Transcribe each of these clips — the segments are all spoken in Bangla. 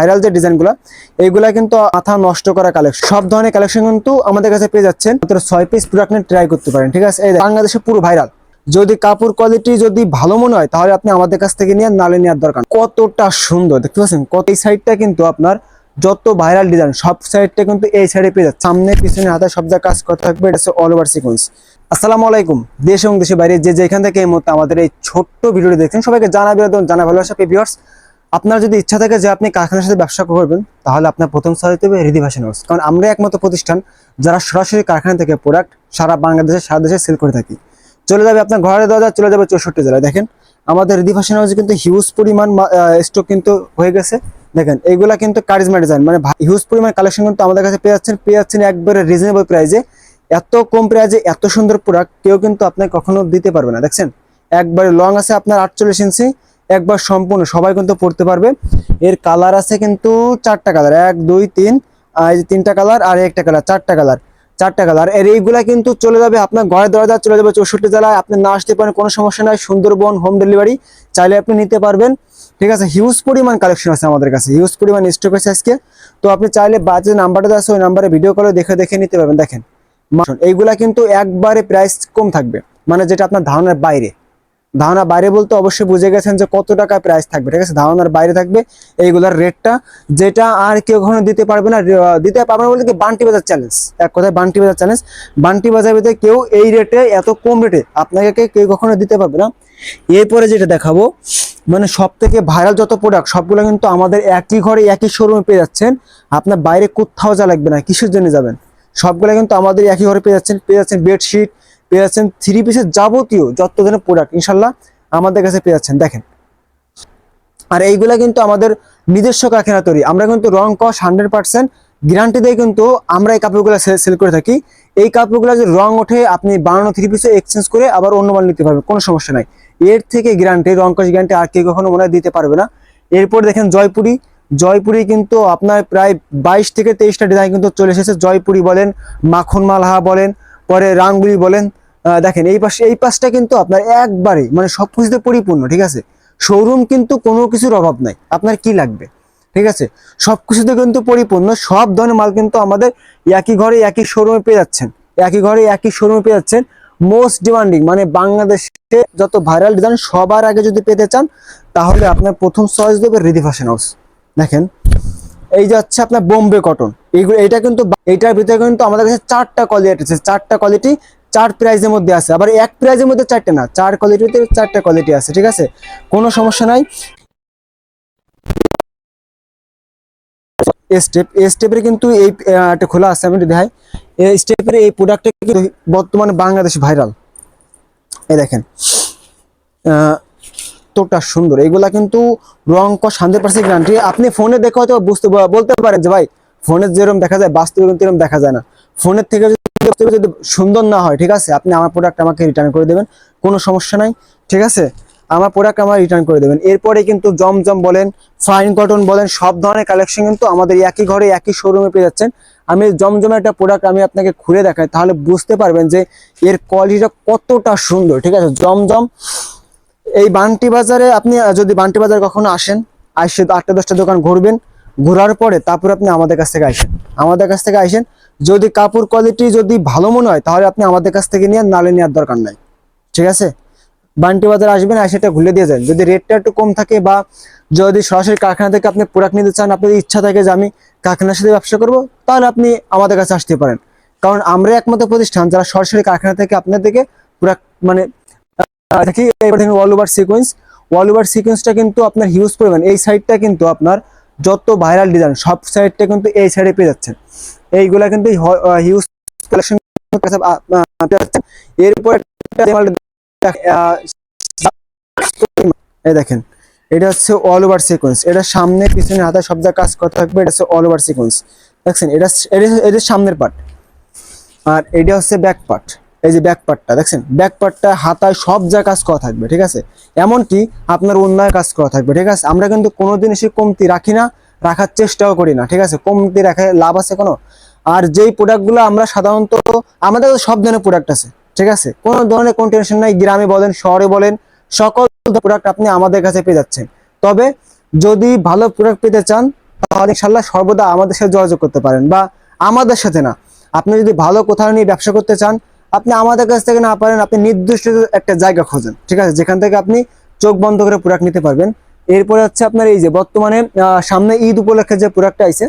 ভাইরাল যে ডিজাইনগুলো, এইগুলা কিন্তু মাথা নষ্ট করা কালেকশন। সব ধরনের কালেকশন কিন্তু আমাদের কাছে পেয়ে যাচ্ছেন। 6 পিস প্রোডাক্ট নিয়ে ট্রাই করতে পারেন, ঠিক আছে। এই বাংলাদেশে পুরো ভাইরাল। যদি কাপড় কোয়ালিটি যদি ভালো মনে হয় তাহলে আপনি আমাদের কাছ থেকে নিয়ে নালে নেওয়ার দরকার। কতটা সুন্দর দেখতে পাচ্ছেন, কত এই সাইডটা কিন্তু আপনার যত ভাইরাল ডিজাইন সব সাইডটা কিন্তু এই সাইডে পেয়ে যাচ্ছে। সামনে পিছনে হাতে সব জায়গায় কাজ করতে থাকবে। এটা হচ্ছে অল ওভার সিকোয়েন্স। আসসালামু আলাইকুম। দেশ এবং দেশের বাইরে যে যেখান থেকে এই মুহূর্তে আমাদের এই ছোট্ট ভিডিওটি দেখছেন, সবাইকে জানা ভালোবাসা ভিউয়ার্স। আপনার যদি ইচ্ছা থাকে যে আপনি কারখানার সাথে ব্যবসা করবেন, তাহলে আপনার প্রথম সাইট হবে রিদি ফ্যাশন হাউস। কারণ আমরা একমাত্র প্রতিষ্ঠান যারা সরাসরি কারখানা থেকে প্রোডাক্ট সারা বাংলাদেশে সারা দেশে সেল করে থাকি। চলে যাবে আপনার ঘরের দরজা, চলে যাবে 64 জেলায়। দেখেন আমাদের রিদি ফ্যাশন হাউসে কিন্তু হিউজ পরিমাণ স্টক কিন্তু হয়ে গেছে। দেখেন এইগুলা কিন্তু কারিজমা ডিজাইন, মানে হিউজ পরিমাণ কালেকশন কিন্তু আমাদের কাছে পেয়ে যাচ্ছেন একবারে রিজনেবল প্রাইসে। এত কম প্রাইসে এত সুন্দর প্রোডাক্ট কেউ কিন্তু আপনাকে কখনো দিতে পারবে না। দেখছেন একবারে লং আছে আপনার 48 ইঞ্চি, একবার সম্পূর্ণ সবাই কিন্তু পড়তে পারবে। এর কালার আছে কিন্তু 4টা কালার, 1 2 3, আর 3টা কালার আর একটা কালার, 4টা কালার। এর এইগুলা কিন্তু চলে যাবে আপনার ঘরের দরজা, চলে যাবে 64 জেলায়। আপনি না আসতে পারেন কোনো সমস্যা নাই, সুন্দরবন হোম ডেলিভারি চাইলে আপনি নিতে পারবেন, ঠিক আছে। হিউজ পরিমাণ কালেকশন আছে আমাদের কাছে, হিউজ পরিমাণ স্টক আছে আজকে। তো আপনি চাইলে বাজে নাম্বারটা আছে ওই নাম্বারে ভিডিও কলে দেখে নিতে পারবেন। দেখেন এইগুলা কিন্তু একবারে প্রাইস কম থাকবে, মানে যেটা আপনার ধারণার বাইরে। ধারণা বাইরে বলতে অবশ্যই বুঝে গেছেন যে কত টাকা প্রাইস থাকবে, ঠিক আছে। ধারণার বাইরে থাকবে এইগুলার রেটটা, যেটা আর কেউ কখনো দিতে পারবে না। দিতে পারবে না বলতে কি, বান্টি বাজার চ্যালেঞ্জ, এক কথায় বান্টি বাজার চ্যালেঞ্জ। বান্টি বাজার ভিতরে কেউ এই রেটে, এত কম রেটে আপনাকে কেউ কখনো দিতে পারবে না। এরপরে যেটা দেখাবো, মানে সব থেকে ভাইরাল যত প্রোডাক্ট সবগুলো কিন্তু আমাদের একই ঘরে একই শোরুমে পেয়ে যাচ্ছেন। আপনার বাইরে কোথাও যা লাগবে না, কিসের জন্য যাবেন, সবগুলো কিন্তু আমাদের একই ঘরে পেয়ে যাচ্ছেন বেডশিট, পেয়ে যাচ্ছেন 3 পিসের যাবতীয় যত ধরনের প্রোডাক্ট ইনশাল্লাহ আমাদের কাছে পেয়ে যাচ্ছেন। দেখেন আর এইগুলা কিন্তু আমাদের নিজস্ব কারখানা তৈরি। আমরা কিন্তু রং কস 100% গ্যারান্টি দিয়ে কিন্তু আমরা এই কাপড়গুলো সেল করে থাকি। এই কাপড়গুলো যদি রং ওঠে, আপনি বানানো 3 পিসে এক্সচেঞ্জ করে আবার অন্য মাল নিতে পারবেন, কোনো সমস্যা নাই। এর থেকে গ্যারান্টি, রং কস গ্যারান্টি আর কেউ কখনো মনে হয় দিতে পারবে না। এরপর দেখেন জয়পুরি কিন্তু আপনার প্রায় 22 থেকে 23টা ডিজাইন কিন্তু চলে এসেছে। জয়পুরি বলেন, মাখন মালহা বলেন, পরে রাঙ্গুলি বলেন। দেখেন এই পাশটা কিন্তু আপনার একবারে মানে সবকিছুতে পরিপূর্ণ, ঠিক আছে। শোরুম কিন্তু কোনো কিছুর অভাব নাই, আপনার কি লাগবে, ঠিক আছে। সবকিছুতে কিন্তু পরিপূর্ণ, সব ধরনের মাল কিন্তু আমাদের একই ঘরে একই শোরুমে পেয়ে যাচ্ছেন। মোস্ট ডিমান্ডিং, মানে বাংলাদেশে যত ভাইরাল ডিজাইন সবার আগে যদি পেতে চান, তাহলে আপনার প্রথম চয়েস দেবে রিদি ফ্যাশন হাউস। দেখেন এই যে হচ্ছে আপনার বোম্বে কটন, এইটা কিন্তু এইটার ভিতরে কিন্তু আমাদের কাছে 4টা কোয়ালিটি আছে। 4টা কোয়ালিটি 4 প্রাইজের মধ্যে আছে, আবার এক প্রাইজের মধ্যে 4টে না, 4 কোয়ালিটিতে 4টা কোয়ালিটি আছে, ঠিক আছে, কোনো সমস্যা নাই। স্টেপের কিন্তু এই একটা খোলা আছে, আমি দেখাই। এই স্টেপের এই প্রোডাক্টটা কিন্তু বর্তমানে বাংলাদেশে ভাইরাল। এই দেখেন কতটা সুন্দর, এইগুলা কিন্তু রং কস 100% গ্যারান্টি। আপনি ফোনে দেখে হয়তো বলতে পারেন যে ভাই ফোনে যেরকম দেখা যায় বাস্তবে কিন্তু এরকম দেখা যায় না। ফোনের থেকে যদি সুন্দর না হয়, ঠিক আছে, আপনি আমার প্রোডাক্ট আমাকে রিটার্ন করে দেবেন, কোনো সমস্যা নাই, ঠিক আছে। আমার প্রোডাক্ট আমার রিটার্ন করে দেবেন। এরপরে কিন্তু জমজম বলেন, ফাইন কটন বলেন, সব ধরনের কালেকশন কিন্তু আমাদের একই ঘরে একই শোরুমে পেয়ে যাচ্ছেন। আমি জমজমের একটা প্রোডাক্ট আমি আপনাকে খুলে দেখাই, তাহলে বুঝতে পারবেন যে এর কোয়ালিটিটা কতটা সুন্দর, ঠিক আছে। জমজম এই বান্টি বাজারে, আপনি যদি বান্টি বাজার কখনো আসেন, আসে 8টা-10টা দোকান ঘুরবেন, ঘোরার পরে তারপর আপনি আমাদের কাছ থেকে আসেন। যদি কাপড় কোয়ালিটি যদি ভালো মনে হয় তাহলে আপনি আমাদের কাছ থেকে নিয়ে নালে নেওয়ার দরকার নাই, ঠিক আছে। বান্টি বাজার আসবেন, সেটা ঘুরে দিয়ে যান। যদি রেটটা একটু কম থাকে বা যদি সরাসরি কারখানা থেকে আপনি প্রোডাক্ট নিতে চান, আপনার ইচ্ছা থাকে যে আমি কারখানার সাথে ব্যবসা করব, তাহলে আপনি আমাদের কাছে আসতে পারেন। কারণ আমরা একমাত্র প্রতিষ্ঠান যারা সরাসরি কারখানা থেকে আপনার থেকে প্রোডাক্ট মানে দেখি। অল ওভার সিকোয়েন্সটা কিন্তু আপনার হিউজ পরিমাণ। এই সাইডটা কিন্তু আপনার যত ভাইরাল ডিজাইন সব সাইডটা কিন্তু এই সাইডে পেয়ে যাচ্ছেন। এইগুলা কিন্তু হিউজ কালেকশন। এরপর এই দেখেন এটা হচ্ছে অল ওভার সিকোয়েন্স। এটা সামনে পিছনে হাতে সব জায়গায় কাজ করা থাকবে। এটা হচ্ছে অল ওভার সিকোয়েন্স, দেখছেন। এটা সামনের পার্ট, আর এটা হচ্ছে ব্যাক পার্ট। এই যে ব্যাক পার্টটা দেখছেন, ব্যাক পার্টটা হাতায় সব জায়গায় কাজ করা থাকবে, ঠিক আছে। এমনকি আপনার অন্যায় কাজ করা থাকবে, ঠিক আছে। আমরা কিন্তু কোনো জিনিসই কমতি রাখি না, রাখার চেষ্টাও করি না, ঠিক আছে। কমতি রাখে লাভ আছে কোনো? আর যেই প্রোডাক্টগুলো আমরা সাধারণত, আমাদের সব ধরনের প্রোডাক্ট আছে, ঠিক আছে, কোনো ধরনের কোনো টেনশন নাই। গ্রামে বলেন শহরে বলেন, সকল প্রোডাক্ট আপনি আমাদের কাছে পেয়ে যাচ্ছেন। তবে যদি ভালো প্রোডাক্ট পেতে চান তাহলে ইনশাল্লাহ সর্বদা আমাদের সাথে যোগাযোগ করতে পারেন, বা আমাদের সাথে না, আপনি যদি ভালো কোথাও নিয়ে ব্যবসা করতে চান, আপনি আমাদের কাছ থেকে না পারেন, আপনি নির্দিষ্ট একটা জায়গা খোঁজেন, ঠিক আছে, যেখান থেকে আপনি চোখ বন্ধ করে প্রোডাক্ট নিতে পারবেন। এরপরে হচ্ছে আপনার এই যে বর্তমানে সামনে ঈদ উপলক্ষে যে প্রোডাক্টটা আছে,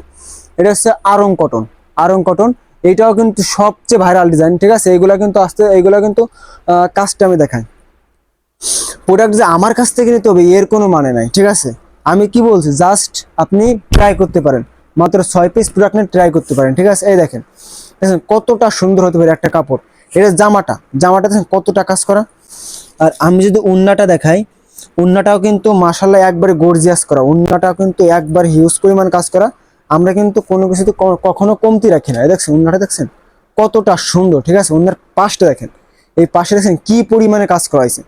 এটা হচ্ছে আরং কটন। আরং কটন এইটাও কিন্তু সবচেয়ে ভাইরাল ডিজাইন, ঠিক আছে। এইগুলা কিন্তু এইগুলা কিন্তু কাজটা আমি দেখাই, প্রোডাক্ট যে আমার কাছ থেকে নিতে হবে এর কোনো মানে নাই, ঠিক আছে। আমি কি বলছি, জাস্ট আপনি ট্রাই করতে পারেন, মাত্র 6 পিস প্রোডাক্ট নিয়ে ট্রাই করতে পারেন, ঠিক আছে। এই দেখেন দেখেন কতটা সুন্দর হতে পারে একটা কাপড়। এটা জামাটা দেখেন কতটা কাজ করা। আর আমি যদি উন্নাটা দেখাই, উন্নাটাও কিন্তু মাশাআল্লাহ একবারে গর্জিয়াস করা, উন্নাটাও কিন্তু একবার হিউজ পরিমাণ কাজ করা। আমরা কিন্তু কোনো কিছুতে কখনো কমতি রাখি না। দেখছেন উন্নাটা, দেখছেন কতটা সুন্দর, ঠিক আছে। উন্নার পাশটা দেখেন, এই পাশে দেখছেন কি পরিমাণে কাজ করা হয়েছে,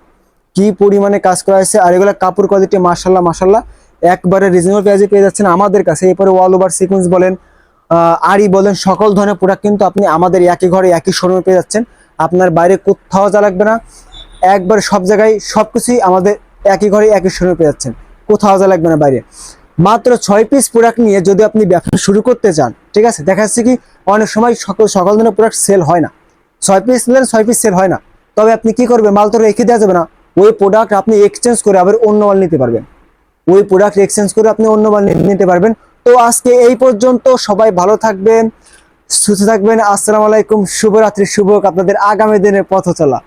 কি পরিমাণে কাজ করা হয়েছে। আর এগুলো কাপড় কোয়ালিটি মাশাআল্লাহ একবারে রিজনেবল প্রাইসে পেয়ে যাচ্ছেন আমাদের কাছে। এরপরে অল ওভার সিকোয়েন্স বলেন, আরি বলেন, সকল ধরনের প্রোডাক্ট কিন্তু আপনি আমাদের একই ঘরে একই শোরুমে পেয়ে যাচ্ছেন। আপনার বাইরে কোথাও যা লাগবে না, একবার সব জায়গায় সবকিছুই আমাদের একই ঘরে একই শোরুমে পেয়ে যাচ্ছেন, কোথাও যা লাগবে না বাইরে। মাত্র 6 পিস প্রোডাক্ট নিয়ে যদি আপনি ব্যবসা শুরু করতে চান, ঠিক আছে, দেখা যাচ্ছে কি অনেক সময় সকল ধরনের প্রোডাক্ট সেল হয় না। 6 পিস নিলেন, 6 পিস সেল হয় না, তবে আপনি কি করবেন, মাল তো রেখে দেওয়া যাবে না। ওই প্রোডাক্ট আপনি এক্সচেঞ্জ করে আবার অন্য মাল নিতে পারবেন, ওই প্রোডাক্ট এক্সচেঞ্জ করে আপনি অন্য মাল নিতে পারবেন। তো আজকে এই পর্যন্ত, সবাই ভালো থাকবেন, সুস্থ থাকবেন। আসসালামু আলাইকুম, শুভরাত্রি, শুভ হোক আপনাদের আগামী দিনের পথ চলা।